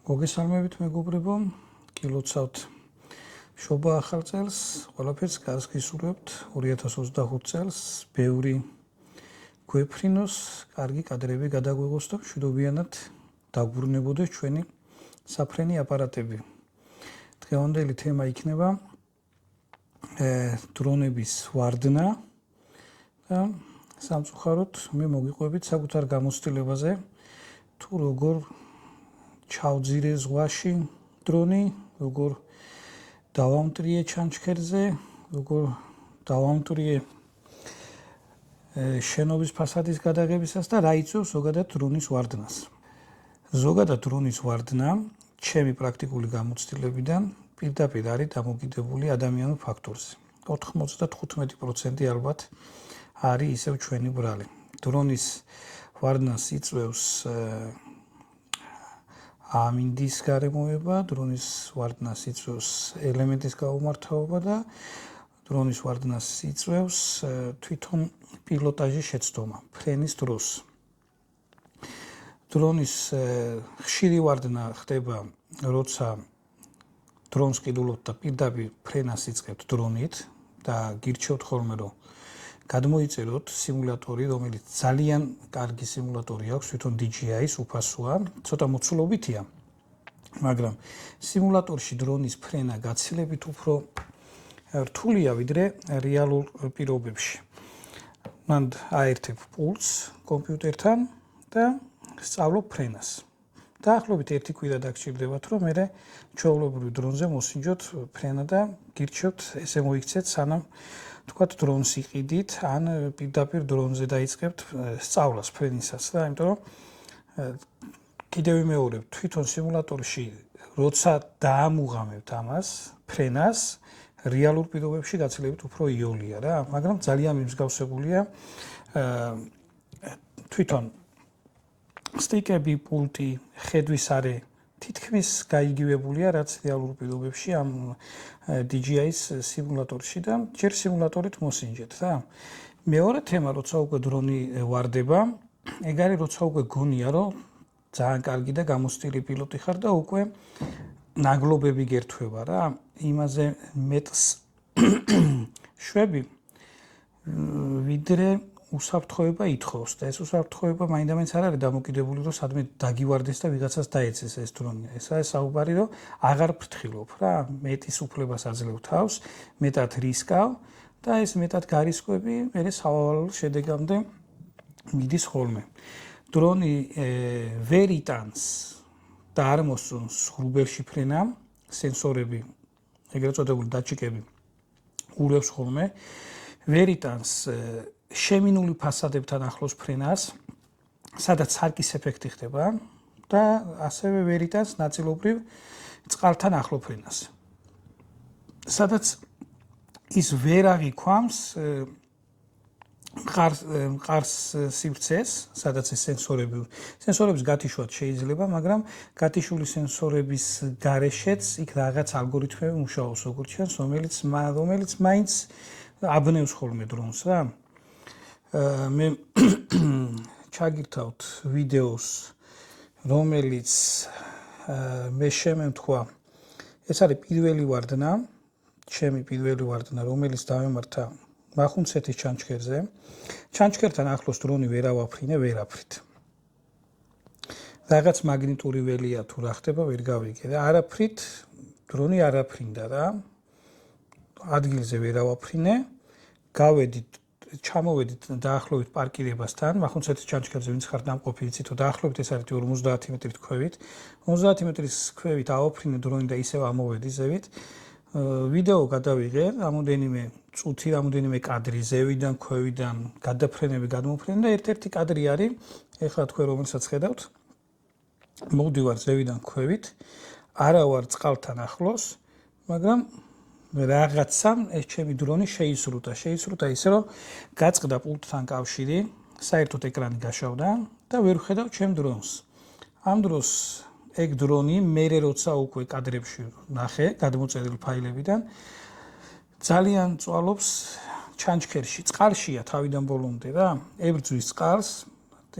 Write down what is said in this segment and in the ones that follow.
მოგესალმებით მეგობრებო, გილოცავთ შობა ახალ წელს, ყველაფერს კარგს გისურვებთ 2025 წელს, ბევრი გვეფრინოს, კარგი კადრები გადაგვეღოს და მშვიდობიანად დაგვბრუნებოდეს ჩვენი საფრენი აპარატები. დღევანდელი თემა იქნება დრონების ვარდნა და სამწუხაროდ მე მოგიყვებით საკუთარ გამოცდილებაზე თუ როგორ ჩავძირე ზღვაში დრონი, როგორ დავამტრიე ჩანჩქერზე, როგორ დავამტრიე შენობის ფასადის გადაღებისას და რა იწვევს ზოგადად დრონის ვარდნას. ზოგადად დრონის ვარდნა ჩემი პრაქტიკული გამოცდილებიდან პირდაპირ არის დამოკიდებული ადამიანურ ფაქტორზე. 95% ალბათ არის ისევ ჩვენი ბრალი. დრონის ვარდნას იწვევს ამინდის გარემოება, დრონის ვარდნას იწვევს ელემენტის გაუმართავობა და დრონის ვარდნას იწვევს თვითონ პილოტაჟის შეცდომა ფრენის დროს. დრონის ხშირი ვარდნა ხდება, როცა დრონს კიდულობთ და პირდაპირ ფრენას იწყებთ დრონით და გირჩევთ ხოლმე რომ გადმოიწეროთ სიმულატორი, რომელიც ძალიან კარგი სიმულატორი აქვს, თვითონ DJI-ს უფასოა, ცოტა მოცულობითია, მაგრამ სიმულატორში დრონის ფრენა გაცილებით უფრო რთულია ვიდრე რეალურ პირობებში. მან აერთებ პულსს კომპიუტერთან და სწავლობ ფრენას. დაახლოებით 1 კვირა დაგჭირდებათ, რომ მე ჩვეულებრივ დრონზე მოსინჯოთ ფრენა და გირჩევთ ესე მოიქცეთ, სანამ თქვათ დრონს იყიდით, ან პირდაპირ დრონზე დაიწყებთ სწავლას ფრენისას და იმიტომ რომ კიდევ ვიმეორებ, თვითონ სიმულატორში როცა დაამუღამებთ ამას, ფრენას, რეალურ პირობებში გაცილებით უფრო იოლია რა, მაგრამ ძალიან მიმსგავსებულია თვითონ სტიკები, პულტი, ხედვის არე თითქმის გაიგივებულია, რაც რეალურ პირობებში ამ DJI-ს სიმულატორში და ჯერ სიმულატორით მოსინჯეთ რა. მეორე თემა, როცა უკვე დრონი ვარდება, ეგ არის როცა უკვე გონია, რომ ძალიან კარგი და გამოცდილი პილოტი ხარ და უკვე ნაგლობები გერთვება რა. იმაზე მეტს შვები, ვიდრე უსაფრთხოება ითხოვს და ეს უსაფრთხოება მაინდამაინც არ არის დამოკიდებული, რომ სადმე დაგივარდეს და ვიღაცას დაეცეს ეს დრონი. ესაა საუბარი, რომ აღარ ფრთხილობ რა, მეტის უფლებას აძლევ თავს, მეტად რისკავ და ეს მეტად გარისკვები მე სავალალო შედეგამდე მიდის ხოლმე. დრონი ვერ იტანს და არ მოსწონს ღრუბელში ფრენა, სენსორები, ეგრეთ წოდებული დატჩიკები ურევს ხოლმე, ვერ იტანს შემინული ფასადებთან ახლოს ფრენას, სადაც სარკის ეფექტი ხდება და ასევე ვერ იტანს ნაწილობრივ წყალთან ახლო ფრენას. სადაც ის ვერ აღიქვამს მყარს სივრცეს, სადაც ეს სენსორების გათიშვაც შეიძლება, მაგრამ გათიშული სენსორების გარეშეც იქ რაღაც ალგორითმები მუშაობს, როგორც ჩანს, რომელიც მაინც აბნევს ხოლმე დრონს რა. მე ჩაგირთავთ ვიდეოს, რომელიც მე შემემთხვა, ეს არის პირველი ვარდნა, ჩემი პირველი ვარდნა, რომელიც დავემართა მახუნცეთის ჩანჩქერზე. ჩანჩქერთან ახლოს დრონი ვერ ავაფრინე, ვერაფრით. რაღაც მაგნიტური ველია თუ რა ხდება, ვერ გავიგე და არაფრით დრონი არ აფრინდა რა. ადგილზე ვერ ავაფრინე, ჩამოვედით დაახლოებით პარკირებასთან, მახუნცეთის ჩანჩქერზე ვინც ხარ დამყოფი, იცით, რომ დაახლოებით ეს არის 50 მეტრით ქვევით. 50 მეტრის ქვევით ავაფრინე დრონი და ისევ ამოვედი ზევით. ვიდეო გადავიღე, რამოდენიმე წუთი, რამოდენიმე კადრი ზევიდან, ქვევიდან, გადაფრენები გადმოფრენი და ერთ-ერთი კადრი არის, ეხლა თქვენ რომელსაც ხედავთ, მოვდივარ ზევიდან ქვევით, არა ვარ წყალთან ახლოს, მაგრამ რაღაცამ ეს ჩემი დრონი შეისრულა ისე რომ გაწყდა პულტთან კავშირი, საერთოდ ეკრანი გაშავდა და ვერ ვხედავ ჩემ დრონს. ამ დროს ეგ დრონი მერე როცა უკვე კადრებში ნახე გადმოწერილ ფაილებიდან ძალიან წვალობს ჩანჩქერში, წყალშია თავიდან ბოლომდე რა, ებრძვის წყალს,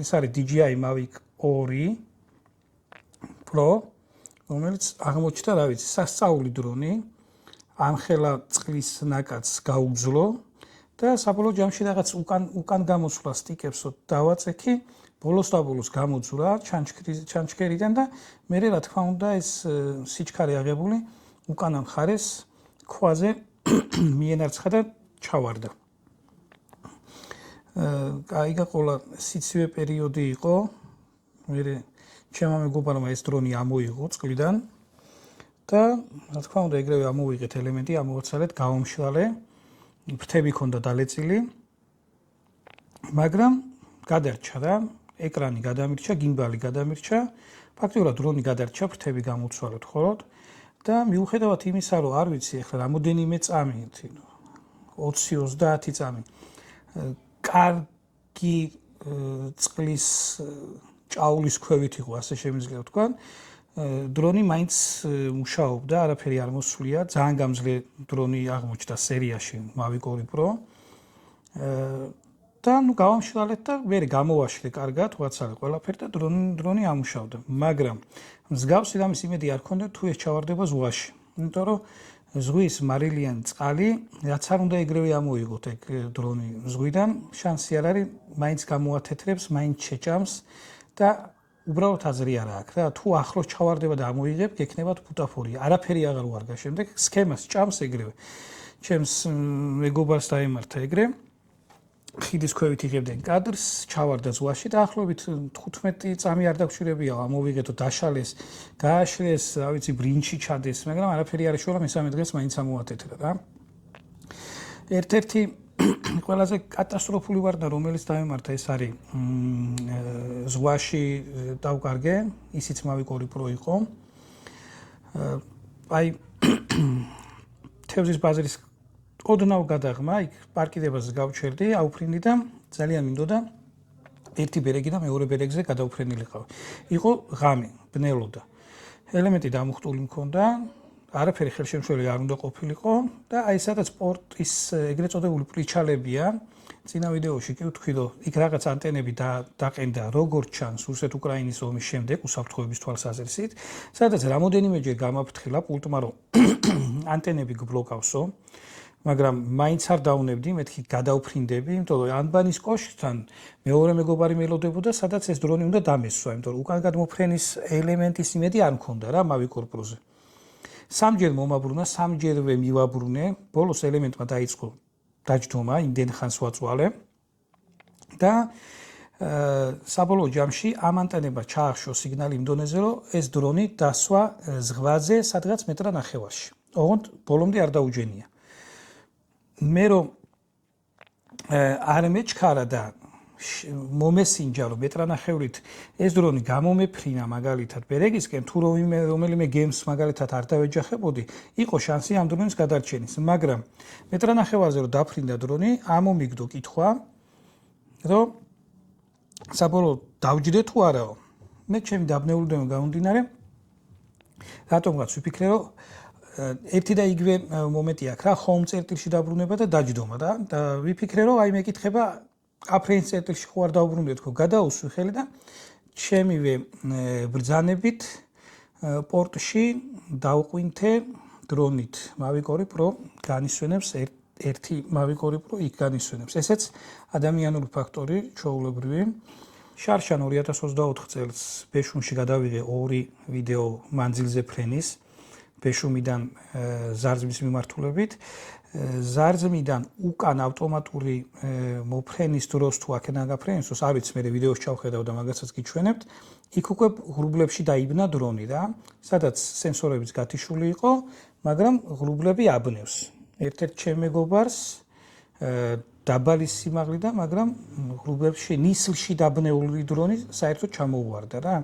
ეს არის DJI Mavic 2 Pro რომელიც აღმოჩნდა, რა ვიცი, სასწაული დრონი, ამხელა წყლის ნაკადს გაუგზლო და საბოლოო ჯამში რაღაც უკან გამოსვლა სტიკებსო დავაწექი, ბოლოს და ბოლოს გამოძვრა ჩანჩქერიდან და მე რა თქმა უნდა ეს სიჩქარე აღებული უკანა მხარეს ქვაზე მიენარცხა და ჩავარდა. კაიგა ყოლა სიცივე პერიოდი იყო. მე ჩემმა მეგობარმა ეს დრონი ამოიღო წყლიდან და რა თქმა უნდა ეგრევე ამოვიღეთ ელემენტი, ამოვაცალეთ, გავამშვალე, ფრთები ქონდა დალეწილი, მაგრამ გადარჩა რა, ეკრანი გადამირჩა, გიმბალი გადამირჩა, ფაქტიურად დრონი გადარჩა, ფრთები გამოცვალეთ ხოლოდ და მიუხედავად იმისა, რომ არ ვიცი ახლა რამოდენიმე წამი, 20-30 წამი, კარგი წყლის ჭაულის ქვევით იყო, ასე შემიძლია ვთქვა, დრონი მაინც მუშაობდა, არაფერი არ მოსვლია, ძალიან გამძლე დრონი აღმოჩნდა სერიაში Mavic 2 Pro. და გავამშვალეთ და მე გამოვაშლე კარგად, ვაცალე ყველაფერი და დრონი ამუშავდა. მაგრამ მსგავსი რამის იმედი არ ქონდა თუ ეს ჩავარდება ზღვაში. იმიტომ რომ ზღვის მარილიანი წყალი, რაც არ უნდა ეგრევე ამოიღოთ ეგ დრონი ზღვიდან, შანსი არ არის, მაინც გამოათეთრებს, მაინც შეჭამს და უბრალოდ აზრი არ აქვს რა, თუ ახლოს ჩავარდება და ამოიღებ, გექნებათ ბუტაფორია. არაფერი აღარ უარგა შემდეგ, სქემას ჭამს ეგრევე. ჩემს მეგობარს დაემართა ეგრე. ხიდის ქვევით იღებდნენ კადრს, ჩავარდა ზღვაში და ახლობით 15 წამი არ დაგშვირებია, ამოვიღეთო, დაშალეს, გააშლეს, რა ვიცი, ბრინჩი ჩადეს, მაგრამ არაფერი არ ეშველა, მესამე დღეს მაინც ამოათეთრა რა. ერთ-ერთი ყველაზე კატასტროფული ვარდა, რომელიც დაემართა, ეს არის ზღვაში დავკარგე, ისიც Mavic 2 Pro იყო. აი თევზის ბაზრის ოდნავ გადაღმა, იქ პარკირებას გავჩერდი, აუფრინდი და ძალიან მინდოდა ერთი ბერეგი და მეორე ბერეგზე გადაუფრენილიყავი. იყო ღამე, ბნელოდა. ელემენტი დამუხტული მქონდა, არაფერი ხელშემშლელი არ უნდა ყოფილიყო და აი სადაც პორტის ეგრეთ წოდებული პლიჩალებია, წინა ვიდეოში კი ვთქვი, რომ იქ რაღაც ანტენები დაყენდა, როგორც ჩანს, რუსეთ-უკრაინის ომის შემდეგ, უსაფრთხოების თვალსაზრისით, სადაც რამოდენიმეჯერ გამაფრთხილა პულტმა, რომ ანტენები გბლოკავსო. მაგრამ მაინც არ დაუნებდი, მეთქი გადაუფრინდები, იმიტომ რომ ანბანის კოშკთან მეორე მეგობარი მელოდებოდა, სადაც ეს დრონი უნდა დამესვა, იმიტომ რომ უკან გადმოფრენის ელემენტის იმედი არ მქონდა რა Mavic 2 Pro-ზე. სამჯერ მომაბრუნა, სამჯერვე მივაბრუნე, ბოლოს ელემენტმა დაიწყო დაჯდომა, იმდენ ხანს ვაწვალე და საბოლოო ჯამში ამ ანტენებმა ჩაახშო სიგნალი იმ დონეზე, რომ ეს დრონი დასვა ზღვაზე, სადღაც მეტრ ნახევარში. ოღონდ ბოლომდე არ დაუჯენია. მე რომ არ მეჩქარა და მომესინჯა, რომ მეტრანახევრით ეს დრონი გამომეფრინა მაგალითად ბერეგისკენ, თუ რომელიმე გემს მაგალითად არ დავეჯახებოდი, იყო შანსი ამ დრონის გადარჩენის. მაგრამ მეტრანახევარზე რომ დაფრინდა დრონი, ამომიგდო კითხვა, რომ საბოლოოდ დავჯდე თუ არაო. მე ჩემი დაბნეულიდან გამომდინარე, რატომღაც ვიფიქრე, რომ ერთი და იგივე მომენტი აქვს რა, home წერტილში დაბრუნება და დაჯდომა და ვიფიქრე, რომ აი მეკითხება აფრენის წერტილში ხო არ დაუბრუნდე თქო, გადაუსვი ხელი და ჩემივე ბრძანებით პორტში დავყვინთე დრონით Mavic 2 Pro განისვენებს ერთი Mavic 2 Pro იქ განისვენებს. ესეც ადამიანური ფაქტორი, ჩვეულებრივი. შარშან 2024 წელს ბეშუმში გადავიღე 2 ვიდეო მანძილზე ფრენის ბეშუმიდან ზარზმის მიმართულებით. ზარზმიდან უკან ავტომატური მოფრენის დროს თუ აქედან გაფრენისოს, არ ვიცი, მე ვიდეოს ჩავხედავ და მაგასაც გიჩვენებთ. იქ უკვე ღრუბლებში დაიბნა დრონი რა, სადაც სენსორებიც გათიშული იყო, მაგრამ ღრუბლები აბნევს. ერთ-ერთ ჩემ მეგობარს დაბალი სიმაღლიდან, მაგრამ ღრუბლებში ნისლში დაბნეული დრონი საერთოდ ჩამოუვარდა რა.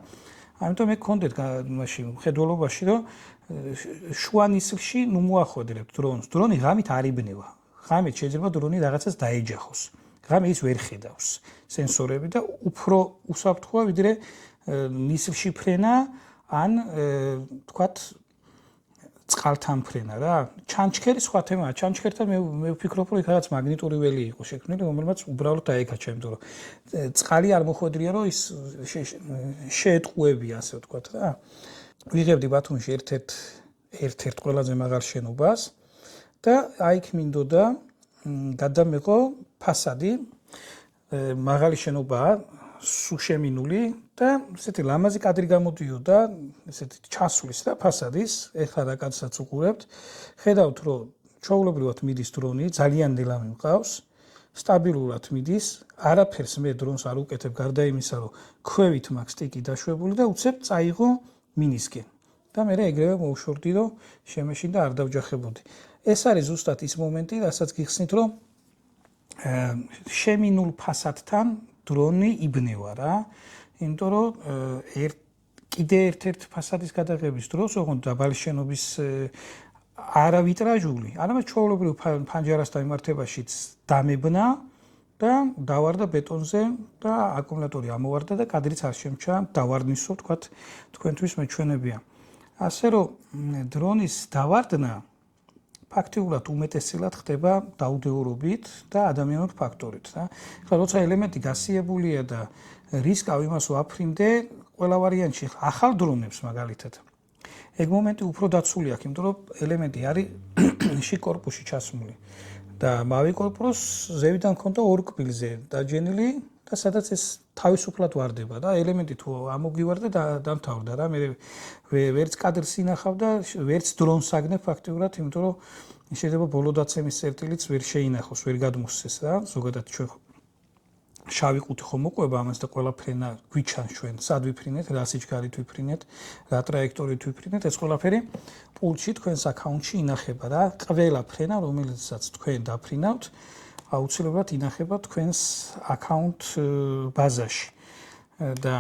ამიტომ მე გქონდეთ მაშინ მხედველობაში, რომ შუა ნისლში ნუ მოახვედრებთ დრონს. დრონი ღამით არ იბნევა. ღამით შეიძლება დრონი რაღაცას დაეჯახოს. ღამე ის ვერ ხედავს სენსორები და უფრო უსაფრთხოა ვიდრე ნისლში ფრენა ან თქვათ წყალთან ფრენა რა. ჩანჩქერი სხვა თემაა. ჩანჩქერთან მე ვფიქრობ, რომ იქ რაღაც მაგნიტური ველი იყო შექმნილი, რომელმაც უბრალოდ დაეკაჩა, იმიტომ რომ წყალი არ მოხვედრია, რომ ის შეეტყუებია, ასე ვთქვათ რა. ვიღებდი ბათუმში ერთ-ერთ ყველაზე მაღალ შენობას და აიქ მინდოდა გადამეყო ფასადი, მაღალი შენობაა, სულ შემინული და ესეთი ლამაზი კადრი გამოდიოდა, ესეთი ჩასulis და ფასადის, ეხლა რაკაცაც უყურებთ, ხედავთ რომ ჩვეულებრივად მიდის დრონი, ძალიან ნელამი მყავს, სტაბილურად მიდის, არაფერს მე დრონს არ უკეთებ გარდა იმისა, რომ ქვევით მაქვს სტიკი დაშვებული და უცებ წაიღო მინისკენ. და მე ეგრევე მოვშორდი, რომ შემეშინ და არ დავჯახებოდი. ეს არის ზუსტად ის მომენტი, რასაც გიხსნით, რომ შემინულ ფასადთან დრონი იბნევა რა. იმიტომ რომ კიდე ერთ-ერთ ფასადის გადაღების დროს, ოღონდ დაბალი შენობის არავიტრაჟული, არამედ ჩვეულებრივ ფანჯარასთან მიმართებაშიც დამებნა და დავარდა ბეტონზე და აკუმულატორი ამოვარდა და კადრიც არ შემჩა, დავარდნისო, თქვათ, თქვენთვის მეჩვენებია. ასე რომ დრონის დავარდნა ფაქტიურად უმეტესად ხდება დაუდეურობით და ადამიანურ ფაქტორით რა. ახლა როცა ელემენტი გასიებულია და რისკავ იმას ვაფრინდე, ყველა ვარიანტში ახალ დრონებს მაგალითად. ეგ მომენტი უფრო დაცული აქვს, იმიტომ რომ ელემენტი არის შიგ კორპუსში ჩასმული და მავი კორპუსს ზევიდან ქონდა ორ კბილზე დაჯენილი და სადაც ეს თავისუფლად ვარდება და ელემენტი თუ ამოგივარდა და დამთავრდა რა. მე ვერც კადრს ინახავ და ვერც დრონს აგნებ ფაქტიურად, იმიტომ რომ შეიძლება ბოლო დაცემის წერტილიც ვერ შეინახოს, ვერ გადმოსცეს რა. ზოგადად ჩვენ შავი ყუთი ხომ მოყვება ამას და ყველა ფრენა გვიჩანს ჩვენ, სად ვიფრინეთ, რა სიჩქარით ვიფრინეთ, რა ტრაექტორით ვიფრინეთ, ეს ყველაფერი პულტში თქვენს აკაუნტში ინახება რა. ყველა ფრენა, რომელიცაც თქვენ დაფრინავთ, აუცილებლად ინახება თქვენს აკაუნტ ბაზაში. და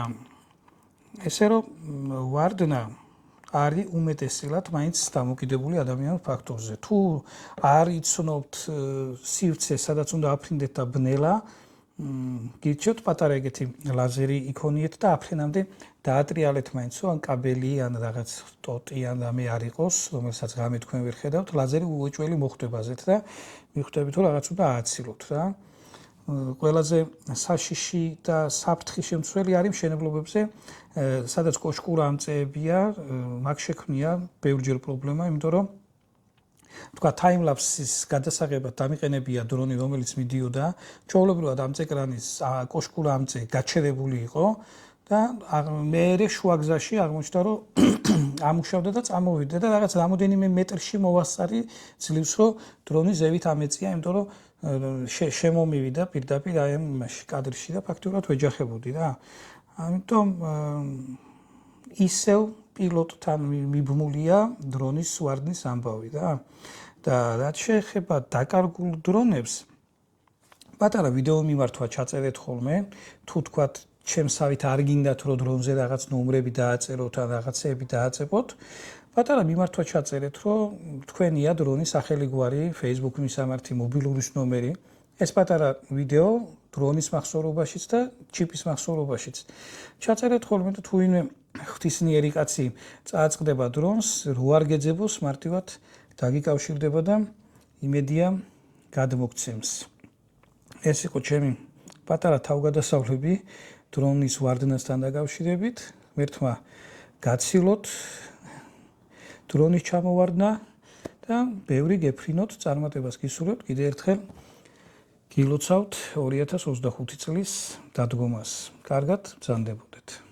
ესე რომ ვარდნა არის უმეტესად მაინც დამოკიდებული ადამიანურ ფაქტორზე. თუ არ იცნობთ სივრცე, სადაც უნდა აფრინდეთ და ბნელა, გირჩევთ პატარა ეგეთი ლაზერი იქონიეთ და აფრენამდე დაატრიალეთ მაინც, ან კაბელი, ან რაღაც ტოტი, ან რამე არ იყოს, რომელსაც ღამე თქვენ ვერ ხედავთ, ლაზერი უეჭველი მოხვდება აზეთ და მიხვდებით, რომ რაღაც უნდა ააცილოთ რა. ყველაზე საშიში და საფრთხე შემცველი არის მშენებლობებზე, სადაც კოშკურ ამწეებია, მაგ შექმნია ბევრჯერ პრობლემა, იმიტომ რომ თქვა ტაიმლაფსის გადასაღებად დამიყენებია დრონი, რომელიც მიდიოდა, ჩვეულებრივად ამ წეკრანის კოშკურ ამწე გაჩერებული იყო და მე შუაგზაში აღმოჩნდა, რომ ამუშავდა და წამოვიდა და რაღაც რამოდენიმე მეტრში მოვასწარი ძლივს, რომ დრონი ზევით ამეწია, იმიტომ რომ შემომივიდა პირდაპირ აი ამ კადრში და ფაქტიურად ვეჯახებოდი რა. ამიტომ ისევ პილოტთან მიბმულია დრონის ვარდნის ამბავი რა. და რაც შეეხება დაკარგულ დრონებს, პატარა ვიდეო მიმართვა ჩაწერეთ ხოლმე, თუ თქვათ ჩემსავით არ გინდათ რომ დრონზე რაღაც ნომრები დააწეროთ ან რაღაცეები დააწებოთ, პატარა მიმართვა ჩაწერეთ, რომ თქვენია დრონის სახელი გვარი, Facebook მისამართი, მობილურის ნომერი, ეს პატარა ვიდეო დრონის მახსოვრობაშიც და ჩიპის მახსოვრობაშიც. ჩაწერეთ ხოლმე და თუ ვინმე ღვთისმიერი კაცი წააწყდება დრონს, რო არ გეძებოს, მარტივად დაგიკავშირდება და იმედია გადმოგცემს. ეს იყო ჩემი პატარა თავგადასავლები დრონის ვარდნასთან დაკავშირებით. მერთმა გაცილოთ დრონის ჩამოვარდნა და ბევრი გეფრინოთ, წარმატებას გისურვებთ. კიდე ერთხელ გილოცავთ 2025 წლის დადგომას. კარგად ბრძანდებოდეთ.